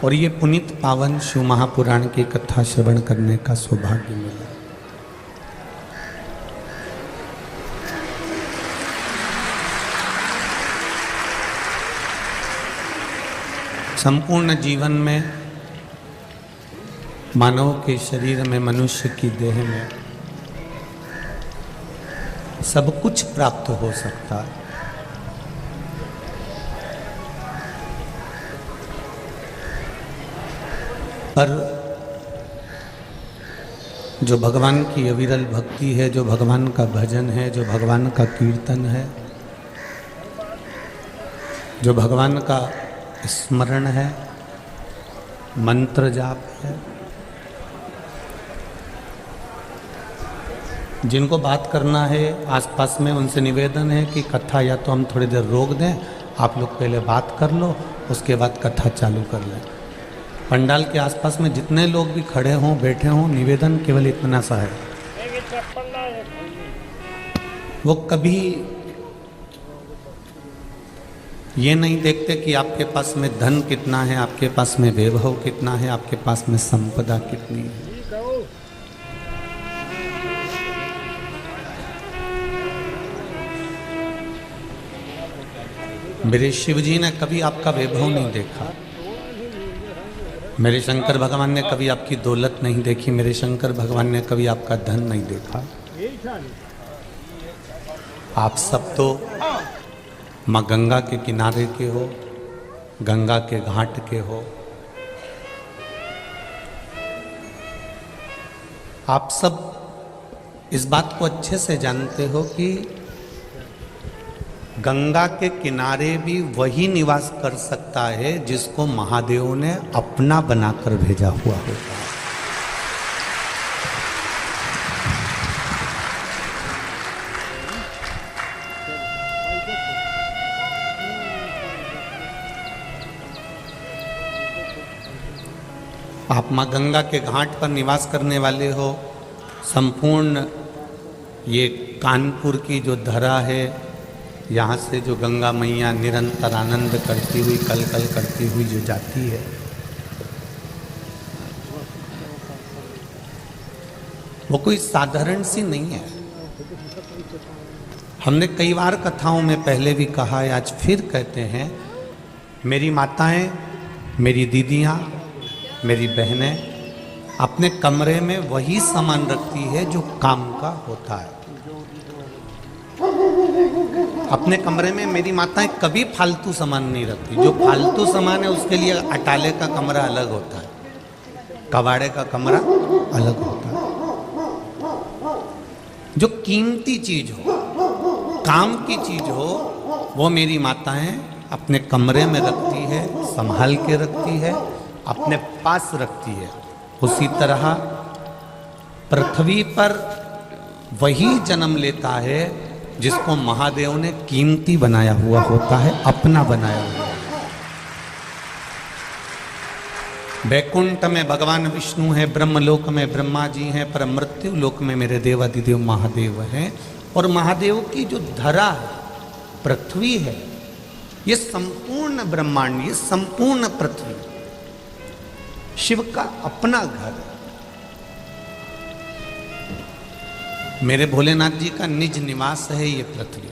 और ये पुनीत पावन शिव महापुराण की कथा श्रवण करने का सौभाग्य मिला। संपूर्ण जीवन में मानव के शरीर में, मनुष्य की देह में सब कुछ प्राप्त हो सकता है, पर जो भगवान की अविरल भक्ति है, जो भगवान का भजन है, जो भगवान का कीर्तन है, जो भगवान का स्मरण है, मंत्र जाप है, जिनको बात करना है आसपास में, उनसे निवेदन है कि कथा या तो हम थोड़ी देर रोक दें, आप लोग पहले बात कर लो, उसके बाद कथा चालू कर लें। पंडाल के आसपास में जितने लोग भी खड़े हों, बैठे हों, निवेदन केवल इतना सा है, वो कभी ये नहीं देखते कि आपके पास में धन कितना है, आपके पास में वैभव कितना है, आपके पास में संपदा कितनी है। मेरे शिव जी ने कभी आपका वैभव नहीं देखा, मेरे शंकर भगवान ने कभी आपकी दौलत नहीं देखी, मेरे शंकर भगवान ने कभी आपका धन नहीं देखा। आप सब तो माँ गंगा के किनारे के हो, गंगा के घाट के हो। आप सब इस बात को अच्छे से जानते हो कि गंगा के किनारे भी वही निवास कर सकता है जिसको महादेव ने अपना बनाकर भेजा हुआ होता है। आप माँ गंगा के घाट पर निवास करने वाले हो। संपूर्ण ये कानपुर की जो धरा है, यहाँ से जो गंगा मैया निरंतर आनंद करती हुई, कल कल करती हुई जो जाती है, वो कोई साधारण सी नहीं है। हमने कई बार कथाओं में पहले भी कहा है, आज फिर कहते हैं, मेरी माताएं, मेरी दीदियाँ, मेरी बहनें अपने कमरे में वही सामान रखती है जो काम का होता है। अपने कमरे में मेरी माताएं कभी फालतू सामान नहीं रखती। जो फालतू सामान है उसके लिए अटाले का कमरा अलग होता है, कबाड़े का कमरा अलग होता है। जो कीमती चीज हो, काम की चीज हो, वो मेरी माताएं अपने कमरे में रखती है, संभाल के रखती है, अपने पास रखती है। उसी तरह पृथ्वी पर वही जन्म लेता है जिसको महादेव ने कीमती बनाया हुआ होता है, अपना बनाया हुआ है। वैकुंठ में भगवान विष्णु है, ब्रह्मलोक में ब्रह्मा जी हैं, पर मृत्यु लोक में मेरे देवादिदेव महादेव हैं। और महादेव की जो धरा है, पृथ्वी है, ये संपूर्ण ब्रह्मांड, ये संपूर्ण पृथ्वी शिव का अपना घर है। मेरे भोलेनाथ जी का निज निवास है ये पृथ्वी।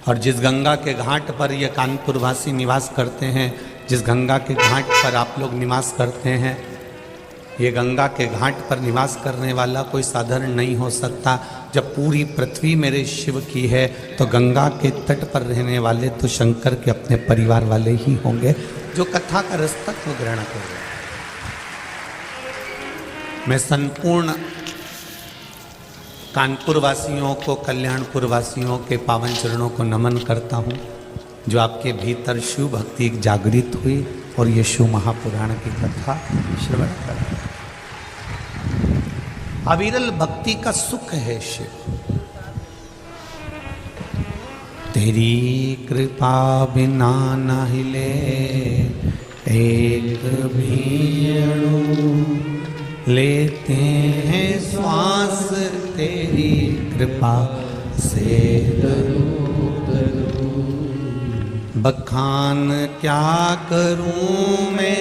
और जिस गंगा के घाट पर ये कानपुर वासी निवास करते हैं, जिस गंगा के घाट पर आप लोग निवास करते हैं, ये गंगा के घाट पर निवास करने वाला कोई साधारण नहीं हो सकता। जब पूरी पृथ्वी मेरे शिव की है तो गंगा के तट पर रहने वाले तो शंकर के अपने परिवार वाले ही होंगे, जो कथा का रसतत्व ग्रहण कर रहे हैं। मैं संपूर्ण कानपुर वासियों को, कल्याणपुर वासियों के पावन चरणों को नमन करता हूँ, जो आपके भीतर शिव भक्ति जागृत हुई और ये शिव महापुराण की कथा श्रवण कर। अविरल भक्ति का सुख है शिव। तेरी कृपा बिना न हिले एक भी अणु, लेते हैं श्वास तेरी कृपा से तरु तरु। बखान क्या करूं मैं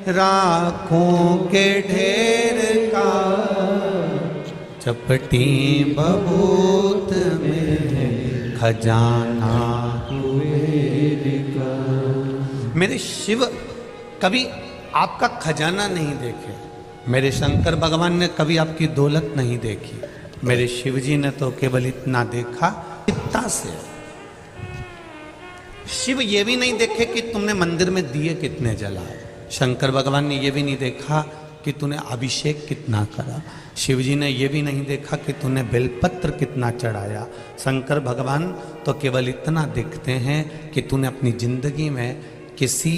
राखों के ढेर का, चपटी बबूत में खजाना कुबेर का। मेरे शिव कभी आपका खजाना नहीं देखे, मेरे शंकर भगवान ने कभी आपकी दौलत नहीं देखी, मेरे शिव जी ने तो केवल इतना देखा, चित्ता से। शिव ये भी नहीं देखे कि तुमने मंदिर में दिए कितने जलाए, शंकर भगवान ने ये भी नहीं देखा कि तूने अभिषेक कितना करा, शिव जी ने ये भी नहीं देखा कि तूने बेलपत्र कितना चढ़ाया। शंकर भगवान तो केवल इतना देखते हैं कि तूने अपनी जिंदगी में किसी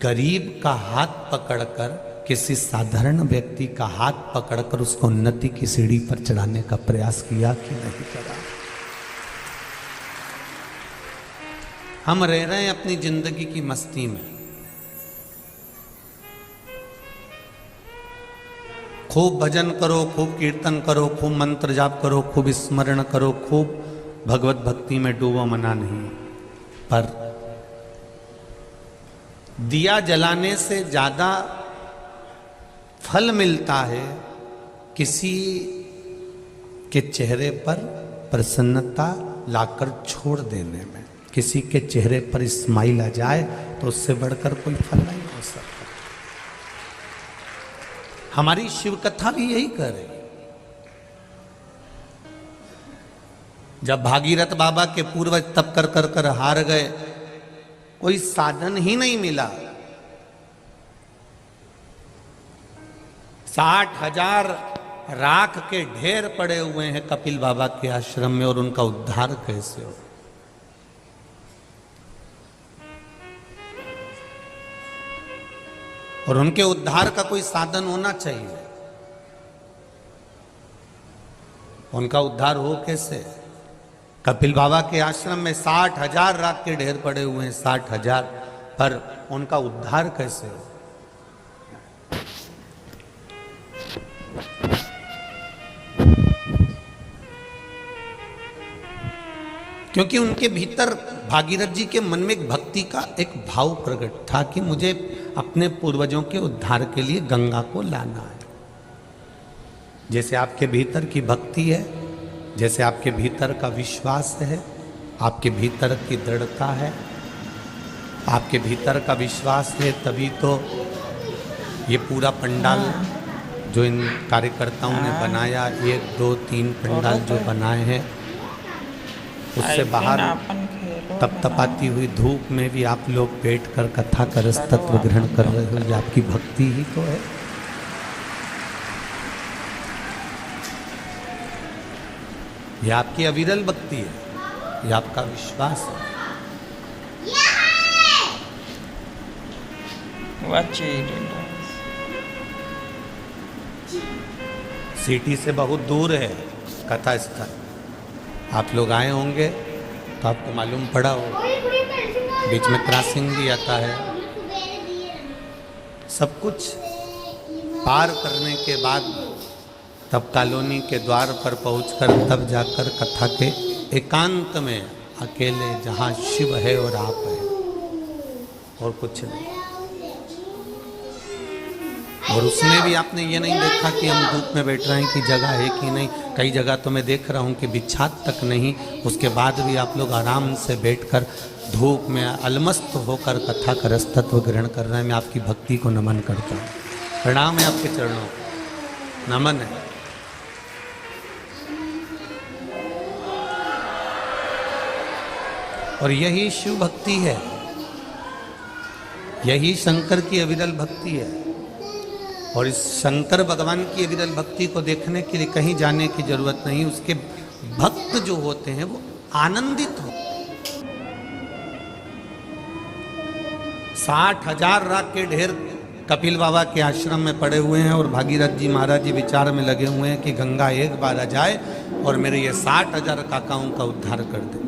गरीब का हाथ पकड़कर, किसी साधारण व्यक्ति का हाथ पकड़कर उसको उन्नति की सीढ़ी पर चढ़ाने का प्रयास किया कि नहीं करा। हम रह रहे हैं अपनी जिंदगी की मस्ती में, खूब भजन करो, खूब कीर्तन करो, खूब मंत्र जाप करो, खूब स्मरण करो, खूब भगवत भक्ति में डूबो, मना नहीं। पर दिया जलाने से ज्यादा फल मिलता है किसी के चेहरे पर प्रसन्नता लाकर छोड़ देने में। किसी के चेहरे पर स्माइल आ जाए तो उससे बढ़कर कोई फल नहीं हो सकता। हमारी शिव कथा भी यही कर रही। जब भागीरथ बाबा के पूर्वज तप कर कर कर हार गए, कोई साधन ही नहीं मिला, 60,000 राख के ढेर पड़े हुए हैं कपिल बाबा के आश्रम में, और उनका उद्धार कैसे हो। और उनके उद्धार का कोई साधन होना चाहिए। उनका उद्धार हो कैसे? कपिल बाबा के आश्रम में 60,000 राख के ढेर पड़े हुए हैं, 60,000, पर उनका उद्धार कैसे हो? क्योंकि उनके भीतर भागीरथ जी के मन में एक भक्ति का एक भाव प्रकट था कि मुझे अपने पूर्वजों के उद्धार के लिए गंगा को लाना है। जैसे आपके भीतर की भक्ति है, जैसे आपके भीतर का विश्वास है, आपके भीतर की दृढ़ता है, आपके भीतर का विश्वास है, तभी तो ये पूरा पंडाल जो इन कार्यकर्ताओं ने बनाया, 1 2 3 पंडाल जो बनाए हैं, उससे बाहर तपतपाती हुई धूप में भी आप लोग बैठकर कथा का रस तत्व ग्रहण कर रहे हो। ये आपकी भक्ति ही तो है। ये आपकी अविरल भक्ति है, ये आपका विश्वास है। सिटी से बहुत दूर है कथा स्थल। आप लोग आए होंगे तो आपको मालूम पड़ा हो, बीच में क्रॉसिंग भी आता है। सब कुछ पार करने के बाद तब कॉलोनी के द्वार पर पहुंचकर तब जाकर कथा के एकांत में अकेले जहां शिव है और आप है और कुछ नहीं। और उसमें भी आपने ये नहीं देखा कि हम धूप में बैठ रहे हैं कि जगह है कि नहीं। कई जगह तो मैं देख रहा हूँ कि बिछात तक नहीं, उसके बाद भी आप लोग आराम से बैठकर धूप में अलमस्त होकर कथा का रस तत्व ग्रहण कर रहे हैं। मैं आपकी भक्ति को नमन करता हूँ, प्रणाम है आपके चरणों, नमन है। और यही शिव भक्ति है, यही शंकर की अविरल भक्ति है। और इस शंकर भगवान की अविरल भक्ति को देखने के लिए कहीं जाने की जरूरत नहीं। उसके भक्त जो होते हैं वो आनंदित हो। 60,000 राख के ढेर कपिल बाबा के आश्रम में पड़े हुए हैं और भागीरथ जी महाराज जी विचार में लगे हुए हैं कि गंगा एक बार आ जाए और मेरे ये 60,000 काकाओं का उद्धार कर दे।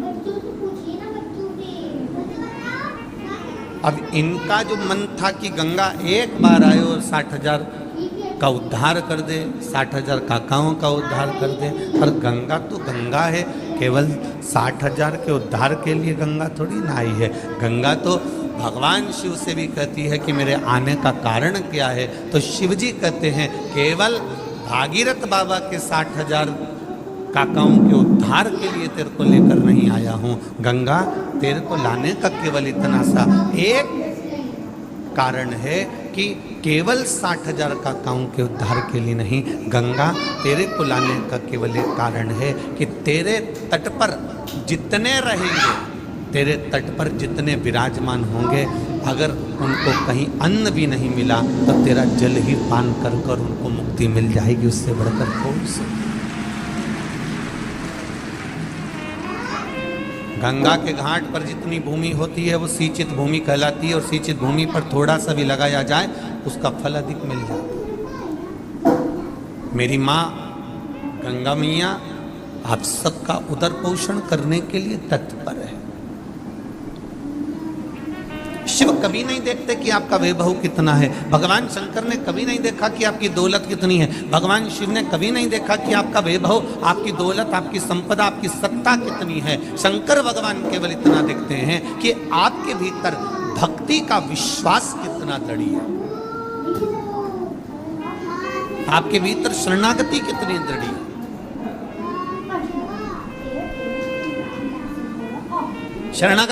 अब इनका जो मन था कि गंगा एक बार आए और 60,000 का उद्धार कर दे, 60,000 काकाओं का उद्धार कर दे। पर गंगा तो गंगा है, केवल 60,000 के उद्धार के लिए गंगा थोड़ी ना आई है। गंगा तो भगवान शिव से भी कहती है कि मेरे आने का कारण क्या है। तो शिव जी कहते हैं केवल भागीरथ बाबा के 60,000 काकाओं के उद्धार के लिए तेरे को लेकर नहीं आया हूँ। गंगा तेरे को लाने का केवल इतना सा एक कारण है कि केवल 60,000 काकाओं के उद्धार के लिए नहीं, गंगा तेरे को लाने का केवल एक कारण है कि तेरे तट पर जितने रहेंगे, तेरे तट पर जितने विराजमान होंगे, अगर उनको कहीं अन्न भी नहीं मिला तो तेरा जल ही पान कर कर उनको मुक्ति मिल जाएगी। उससे बढ़कर कौन सा। गंगा के घाट पर जितनी भूमि होती है वो सिंचित भूमि कहलाती है, और सिंचित भूमि पर थोड़ा सा भी लगाया जाए उसका फल अधिक मिल जाता है। मेरी माँ गंगा मैया आप सबका उदर पोषण करने के लिए तत्पर है। शिव कभी नहीं देखते कि आपका वैभव कितना है, भगवान शंकर ने कभी नहीं देखा कि आपकी दौलत कितनी है, भगवान शिव ने कभी नहीं देखा कि आपका वैभव, आपकी दौलत, आपकी संपदा, आपकी सत्ता कितनी है। शंकर भगवान केवल इतना देखते हैं कि आपके भीतर भक्ति का विश्वास कितना दृढ़ है, आपके भीतर शरणागति कितनी दृढ़ है। शरणागति